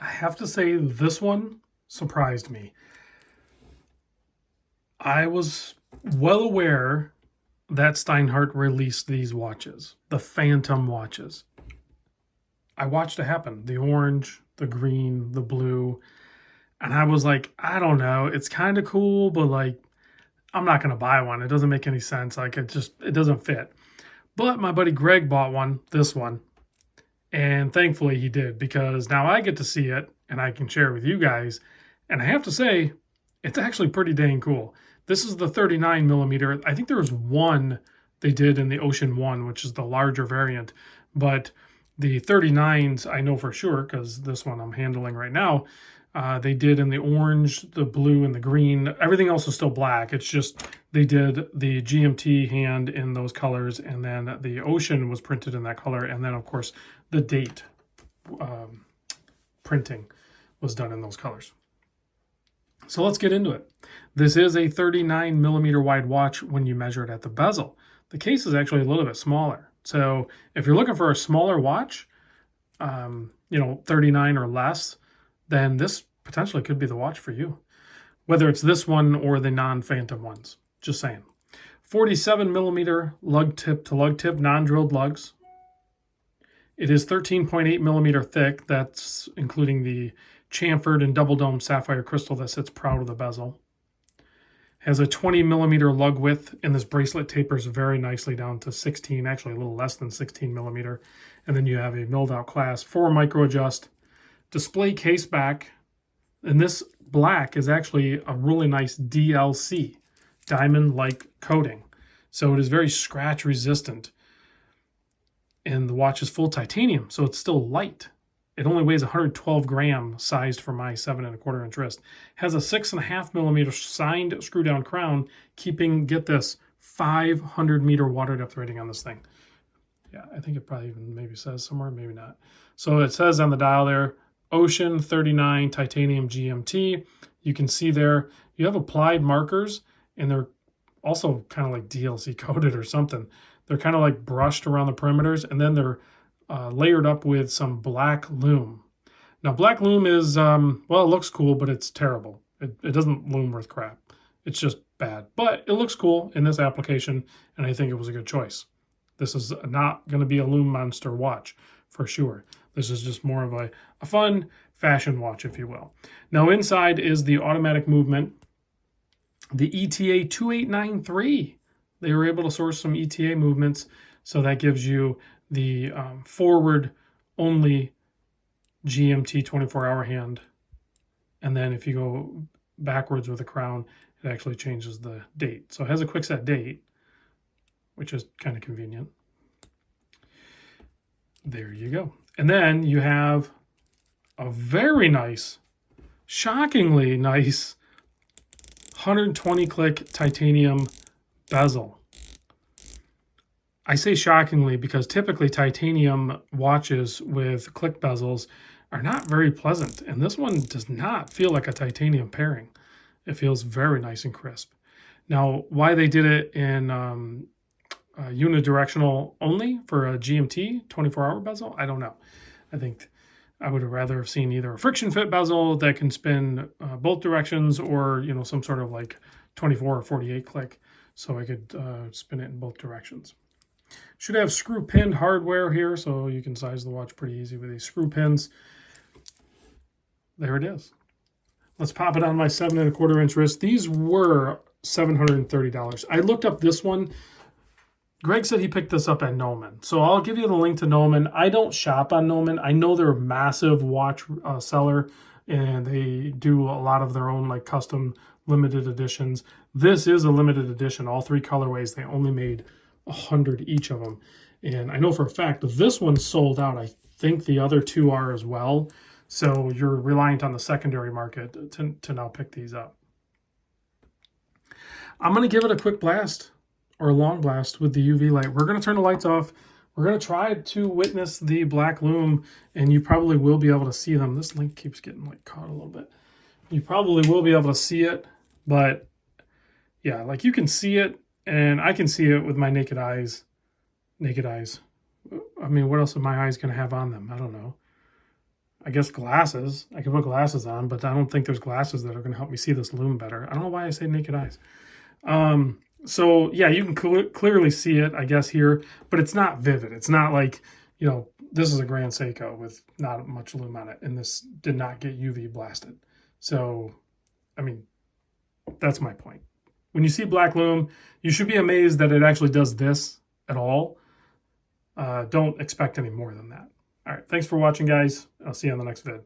I have to say this one surprised me. I was well aware that Steinhart released these watches, the Phantom watches. I watched it happen, the orange, the green, the blue, and I was like, I don't know, it's kind of cool, but like, I'm not going to buy one. It doesn't make any sense. Like, it doesn't fit. But my buddy Greg bought one, this one, and thankfully he did, because now I get to see it and I can share it with you guys. And I have to say, it's actually pretty dang cool. This is the 39 millimeter. I think there was one they did in the Ocean One, which is the larger variant, but the 39s I know for sure, because this one I'm handling right now, they did in the orange, the blue, and the green. Everything else is still black. It's just they did the GMT hand in those colors, and then the Ocean was printed in that color, and then of course the date printing was done in those colors. So let's get into it. This is a 39 millimeter wide watch when you measure it at the bezel. The case is actually a little bit smaller. So if you're looking for a smaller watch, 39 or less, then this potentially could be the watch for you. Whether it's this one or the non-Phantom ones. Just saying. 47 millimeter lug tip to lug tip, non-drilled lugs. It is 13.8 millimeter thick. That's including the chamfered and double dome sapphire crystal that sits proud of the bezel. Has a 20 millimeter lug width, and this bracelet tapers very nicely down to 16, actually a little less than 16 millimeter. And then you have a milled out clasp, 4 micro adjust, display case back, and this black is actually a really nice DLC, diamond-like coating. So it is very scratch resistant. And the watch is full titanium, so it's still light. It only weighs 112 grams, sized for my 7¼ inch wrist. Has a 6.5 millimeter signed screw down crown, keeping, get this, 500 meter water depth rating on this thing. Yeah, I think it probably even maybe says somewhere, maybe not. So it says on the dial there, Ocean 39 titanium GMT. You can see there, you have applied markers, and they're also kind of like DLC coated or something. They're kind of like brushed around the perimeters, and then they're layered up with some black lume. Now, black lume is, well, it looks cool, but it's terrible. It doesn't lume worth crap. It's just bad. But it looks cool in this application, and I think it was a good choice. This is not going to be a lume monster watch, for sure. This is just more of a fun fashion watch, if you will. Now, inside is the automatic movement, the ETA 2893. They were able to source some ETA movements, so that gives you the forward only GMT 24-hour hand. And then if you go backwards with the crown, it actually changes the date. So it has a quick set date, which is kind of convenient. There you go. And then you have a very nice, shockingly nice 120 click titanium bezel. I say shockingly because typically titanium watches with click bezels are not very pleasant, and this one does not feel like a titanium pairing. It feels very nice and crisp. Now, why they did it in unidirectional only for a GMT 24-hour bezel, I don't know. I think I would have rather have seen either a friction fit bezel that can spin both directions, or some sort of like 24 or 48 click, so I could spin it in both directions. Should have screw pinned hardware here, so you can size the watch pretty easy with these screw pins. There it is. Let's pop it on my 7¼ inch wrist. These were $730. I looked up this one. Greg said he picked this up at Nomen. So I'll give you the link to Nomen. I don't shop on Nomen. I know they're a massive watch seller, and they do a lot of their own like custom limited editions. This is a limited edition, all 3 colorways. They only made 100 each of them. And I know for a fact that this one's sold out. I think the other 2 are as well. So you're reliant on the secondary market to now pick these up. I'm going to give it a quick blast, or a long blast, with the UV light. We're going to turn the lights off. We're going to try to witness the black lume, and you probably will be able to see them. This link keeps getting like caught a little bit. You probably will be able to see it, but yeah, like you can see it, and I can see it with my naked eyes. Naked eyes. I mean, what else are my eyes going to have on them? I don't know. I guess glasses. I can put glasses on, but I don't think there's glasses that are going to help me see this Lume better. I don't know why I say naked eyes. So yeah, you can clearly see it, I guess, here, but it's not vivid. It's not like, you know, this is a Grand Seiko with not much Lume on it, and this did not get UV blasted. So, I mean, that's my point. When you see black Lume, you should be amazed that it actually does this at all. Don't expect any more than that. All right, thanks for watching, guys. I'll see you on the next vid.